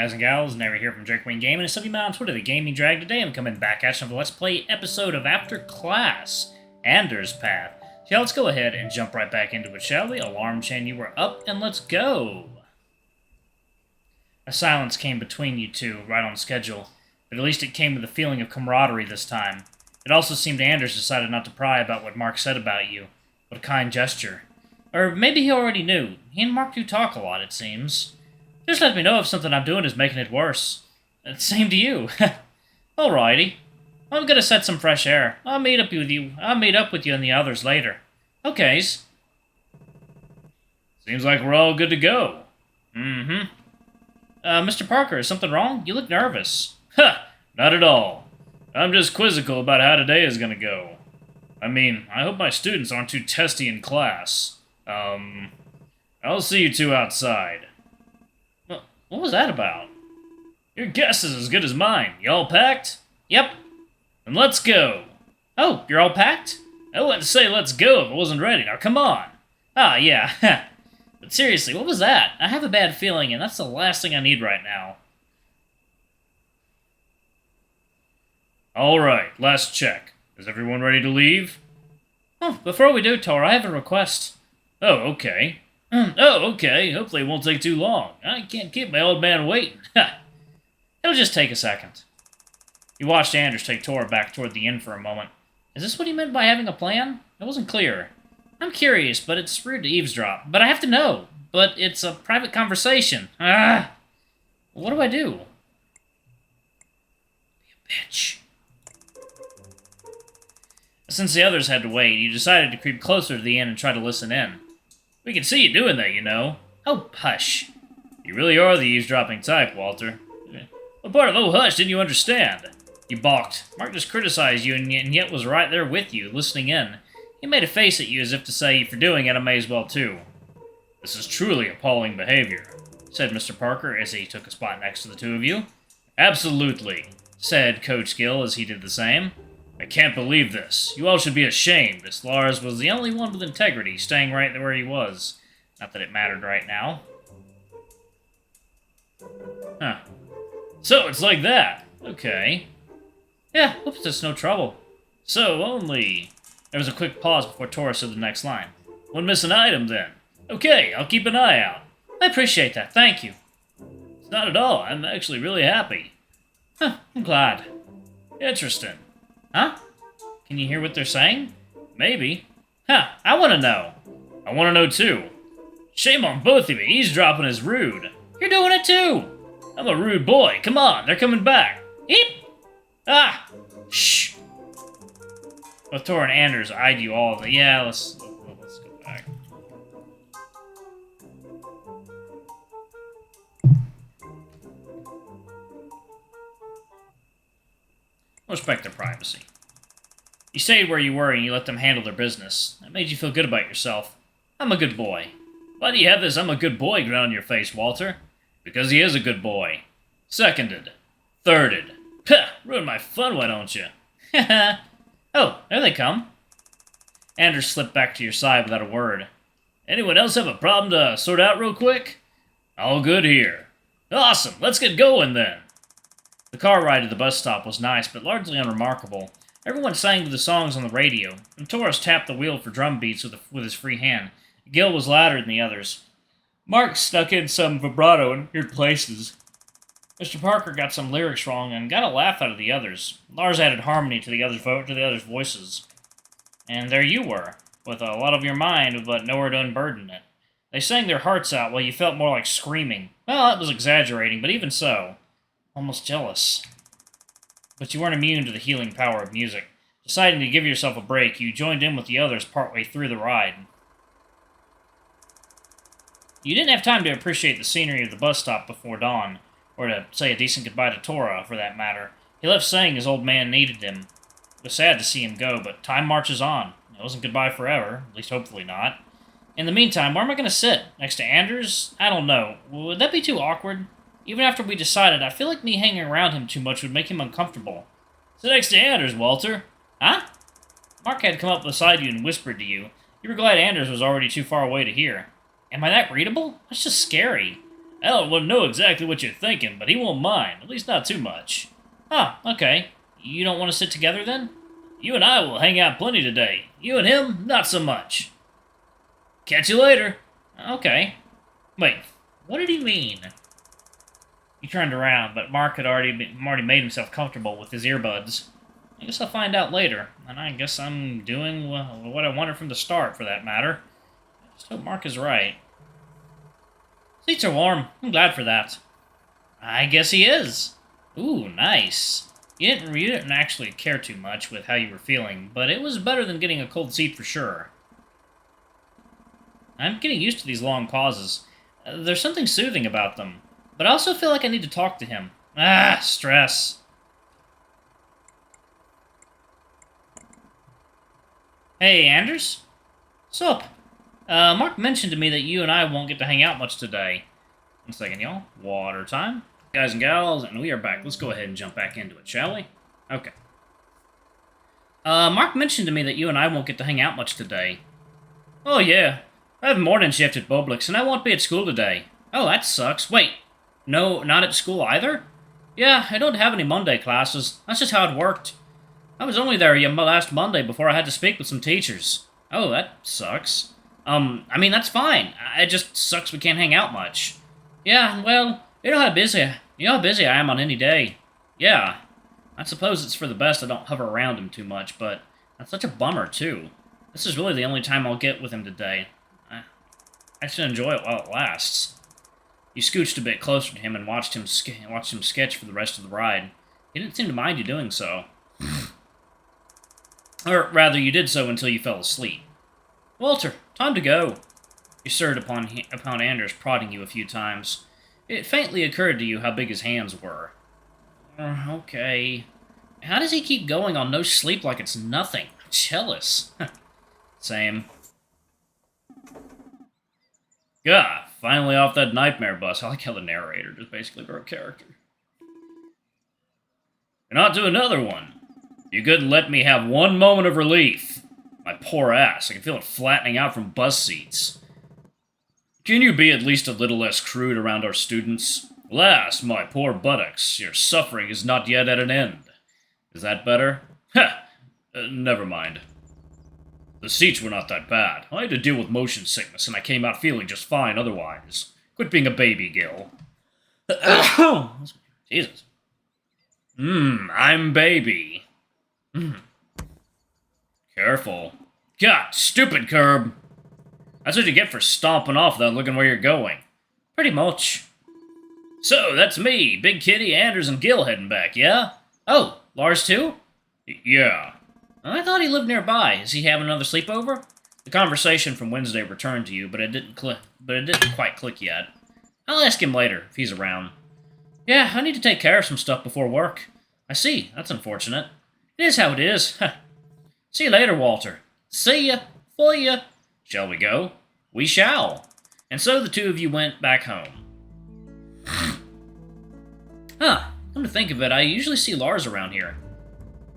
guys and gals? Never here from Drake Wing Gaming. And somebody on Twitter, the Gaming Drag. Today I'm coming back at you for Let's Play episode of After Class, Anders Path. So yeah, let's go ahead and jump right back into it, shall we? Alarm chain, you were up, and let's go! A silence came between you two, right on schedule, but at least it came with a feeling of camaraderie this time. It also seemed Anders decided not to pry about what Mark said about you. What a kind gesture. Or maybe he already knew. He and Mark do talk a lot, it seems. Just let me know if something I'm doing is making it worse. Same to you. Alrighty. I'm gonna set some fresh air. I'll meet up with you and the others later. Okays. Seems like we're all good to go. Mm-hmm. Mr. Parker, is something wrong? You look nervous. Ha! Not at all. I'm just quizzical about how today is gonna go. I mean, I hope my students aren't too testy in class. I'll see you two outside. What was that about? Your guess is as good as mine. You all packed? Yep. Then let's go. Oh, you're all packed? I wouldn't say let's go if I wasn't ready. Now, come on. Ah, yeah. But seriously, what was that? I have a bad feeling, and that's the last thing I need right now. All right, last check. Is everyone ready to leave? Oh, before we do, Tor, I have a request. Oh, okay. Okay. Hopefully it won't take too long. I can't keep my old man waiting. It'll just take a second. You watched Anders take Tor back toward the inn for a moment. Is this what he meant by having a plan? It wasn't clear. I'm curious, but it's rude to eavesdrop. But I have to know. But it's a private conversation. Ah! What do I do? Be a bitch. Since the others had to wait, you decided to creep closer to the inn and try to listen in. We can see you doing that, you know. Oh, hush. You really are the eavesdropping type, Walter. What part of oh, hush didn't you understand? You balked. Mark just criticized you and yet was right there with you, listening in. He made a face at you as if to say, if you're doing it, I may as well too. This is truly appalling behavior, said Mr. Parker as he took a spot next to the two of you. Absolutely, said Coach Gill as he did the same. I can't believe this. You all should be ashamed. This Lars was the only one with integrity, staying right where he was. Not that it mattered right now. Huh. So, it's like that. Okay. Yeah, oops, it's no trouble. So, only... There was a quick pause before Tora said the next line. One missing item, then. Okay, I'll keep an eye out. I appreciate that, thank you. It's not at all. I'm actually really happy. Huh, I'm glad. Interesting. Huh? Can you hear what they're saying? Maybe. Huh, I want to know. I want to know too. Shame on both of you, eavesdropping is rude. You're doing it too. I'm a rude boy, come on, they're coming back. Eep! Ah! Shh! Both Tor and Anders eyed you all. Yeah, let's go back. Respect their privacy. You stayed where you were and you let them handle their business. That made you feel good about yourself. I'm a good boy. Why do you have this I'm a good boy grin on your face, Walter? Because he is a good boy. Seconded. Thirded. Pah! Ruin my fun, why don't you? Oh, there they come. Anders slipped back to your side without a word. Anyone else have a problem to sort out real quick? All good here. Awesome, let's get going then. The car ride to the bus stop was nice, but largely unremarkable. Everyone sang to the songs on the radio, and Torres tapped the wheel for drum beats with his free hand. Gil was louder than the others. Mark stuck in some vibrato in weird places. Mr. Parker got some lyrics wrong and got a laugh out of the others. Lars added harmony to the others' voices. And there you were, with a lot of your mind, but nowhere to unburden it. They sang their hearts out while you felt more like screaming. Well, that was exaggerating, but even so. Almost jealous. But you weren't immune to the healing power of music. Deciding to give yourself a break, you joined in with the others partway through the ride. You didn't have time to appreciate the scenery of the bus stop before dawn, or to say a decent goodbye to Tora, for that matter. He left saying his old man needed him. It was sad to see him go, but time marches on. It wasn't goodbye forever, at least hopefully not. In the meantime, where am I going to sit? Next to Anders? I don't know. Would that be too awkward? Even after we decided, I feel like me hanging around him too much would make him uncomfortable. Sit next to Anders, Walter. Huh? Mark had come up beside you and whispered to you. You were glad Anders was already too far away to hear. Am I that readable? That's just scary. Alan wouldn't know exactly what you're thinking, but he won't mind, at least not too much. Huh, okay. You don't want to sit together then? You and I will hang out plenty today. You and him, not so much. Catch you later. Okay. Wait, what did he mean? He turned around, but Mark had already made himself comfortable with his earbuds. I guess I'll find out later, and I guess I'm doing what I wanted from the start, for that matter. I just hope Mark is right. Seats are warm. I'm glad for that. I guess he is. Ooh, nice. You didn't actually care too much with how you were feeling, but it was better than getting a cold seat for sure. I'm getting used to these long pauses. There's something soothing about them, but I also feel like I need to talk to him. Ah, stress. Hey, Anders? Sup? Mark mentioned to me that you and I won't get to hang out much today. 1 second, y'all. Water time. Guys and gals, and we are back. Let's go ahead and jump back into it, shall we? Okay. Mark mentioned to me that you and I won't get to hang out much today. Oh, yeah. I have a morning shift at Publix, and I won't be at school today. Oh, that sucks. Wait. No, not at school either? Yeah, I don't have any Monday classes. That's just how it worked. I was only there last Monday before I had to speak with some teachers. Oh, that sucks. I mean, that's fine. It just sucks we can't hang out much. Yeah, well, you know how busy I am on any day. Yeah. I suppose it's for the best I don't hover around him too much, but that's such a bummer, too. This is really the only time I'll get with him today. I should enjoy it while it lasts. You scooched a bit closer to him and watched him sketch for the rest of the ride. He didn't seem to mind you doing so. Or rather, you did so until you fell asleep. Walter, time to go. You stirred upon Anders, prodding you a few times. It faintly occurred to you how big his hands were. Okay. How does he keep going on no sleep like it's nothing? I'm jealous. Same. God, finally off that nightmare bus. I like how the narrator just basically broke character. And on to another one. You couldn't let me have one moment of relief. My poor ass. I can feel it flattening out from bus seats. Can you be at least a little less crude around our students? Alas, my poor buttocks, your suffering is not yet at an end. Is that better? Ha! Never mind. The seats were not that bad. I had to deal with motion sickness, and I came out feeling just fine otherwise. Quit being a baby, Gil. Jesus. I'm baby. Careful. God, stupid curb. That's what you get for stomping off without looking where you're going. Pretty much. So, that's me, Big Kitty, Anders, and Gil heading back, yeah? Oh, Lars too? Yeah. I thought he lived nearby. Is he having another sleepover? The conversation from Wednesday returned to you, but it didn't quite click yet. I'll ask him later, if he's around. Yeah, I need to take care of some stuff before work. I see. That's unfortunate. It is how it is. See you later, Walter. See ya. For ya. Shall we go? We shall. And so the two of you went back home. Huh. Come to think of it, I usually see Lars around here.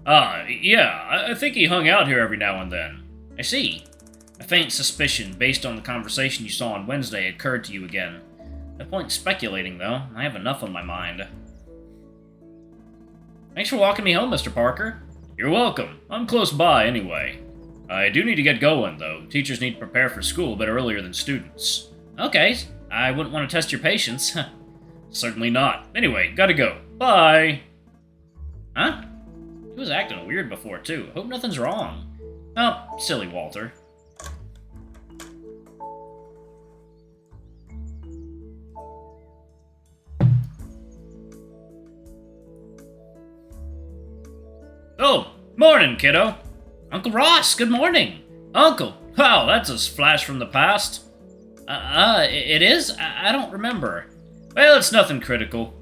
Yeah, I think he hung out here every now and then. I see. A faint suspicion, based on the conversation you saw on Wednesday, occurred to you again. No point in speculating, though. I have enough on my mind. Thanks for walking me home, Mr. Parker. You're welcome. I'm close by, anyway. I do need to get going, though. Teachers need to prepare for school a bit earlier than students. Okay. I wouldn't want to test your patience. Certainly not. Anyway, gotta go. Bye! Huh? He was acting weird before, too. Hope nothing's wrong. Oh, silly Walter. Oh, morning, kiddo. Uncle Ross, good morning. Uncle, wow, that's a flash from the past. It is? I don't remember. Well, it's nothing critical.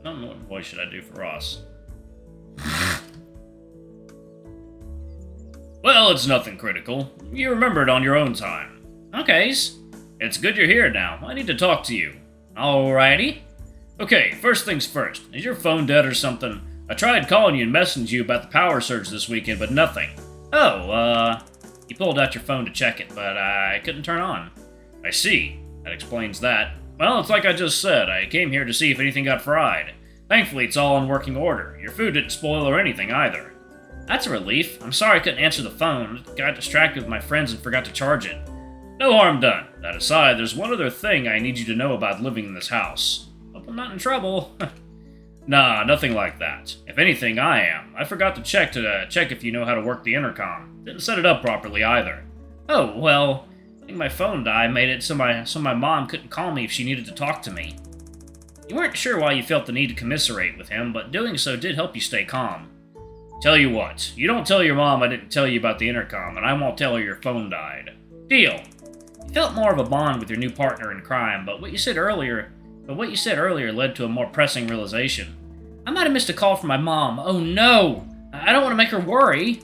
I don't know what voice should I do for Ross. Well, it's nothing critical. You remember it on your own time. Okay. It's good you're here now. I need to talk to you. Alrighty. Okay, first things first. Is your phone dead or something? I tried calling you and messaging you about the power surge this weekend, but nothing. Oh, you pulled out your phone to check it, but I couldn't turn on. I see. That explains that. Well, it's like I just said. I came here to see if anything got fried. Thankfully, it's all in working order. Your food didn't spoil or anything, either. That's a relief. I'm sorry I couldn't answer the phone. Got distracted with my friends and forgot to charge it. No harm done. That aside, there's one other thing I need you to know about living in this house. Hope I'm not in trouble. Nah, nothing like that. If anything, I am. I forgot to check if you know how to work the intercom. Didn't set it up properly either. Oh, well, I think my phone died made it so my mom couldn't call me if she needed to talk to me. You weren't sure why you felt the need to commiserate with him, but doing so did help you stay calm. Tell you what, you don't tell your mom I didn't tell you about the intercom, and I won't tell her your phone died. Deal. You felt more of a bond with your new partner in crime, but what you said earlier led to a more pressing realization. I might have missed a call from my mom. Oh no! I don't want to make her worry.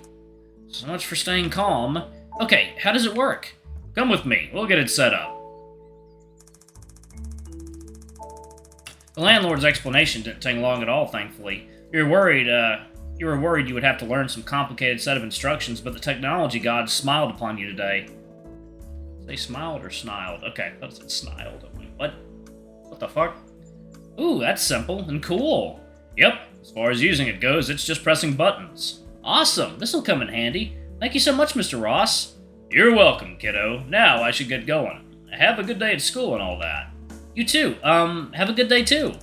So much for staying calm. Okay, how does it work? Come with me. We'll get it set up. The landlord's explanation didn't take long at all, thankfully. You were worried you would have to learn some complicated set of instructions, but the technology gods smiled upon you today. They smiled or sniled? Okay, I thought it said sniled. I'm like, what? What the fuck? Ooh, that's simple and cool. Yep, as far as using it goes, it's just pressing buttons. Awesome, this'll come in handy. Thank you so much, Mr. Ross. You're welcome, kiddo. Now I should get going. Have a good day at school and all that. You too. Have a good day too.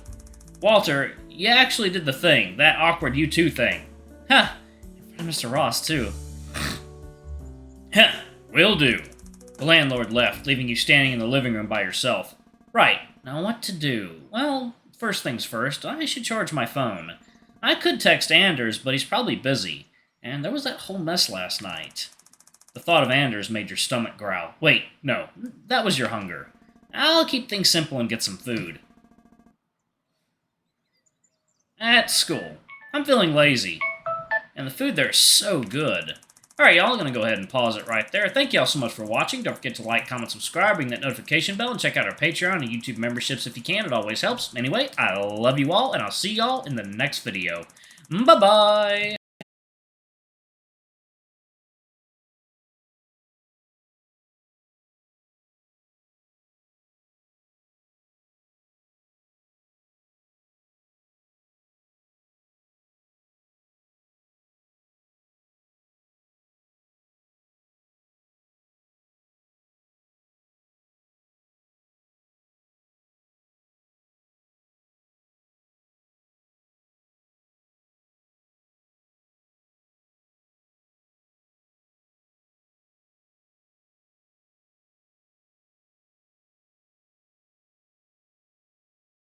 Walter, you actually did the thing. That awkward you too thing. Huh. Mr. Ross, too. Huh. Will do. The landlord left, leaving you standing in the living room by yourself. Right. Now what to do? Well, first things first, I should charge my phone. I could text Anders, but he's probably busy. And there was that whole mess last night. The thought of Anders made your stomach growl. Wait, no. That was your hunger. I'll keep things simple and get some food. At school. I'm feeling lazy. And the food there is so good. Alright, y'all, I'm going to go ahead and pause it right there. Thank y'all so much for watching. Don't forget to like, comment, subscribe, ring that notification bell, and check out our Patreon and YouTube memberships if you can. It always helps. Anyway, I love you all, and I'll see y'all in the next video. Bye-bye!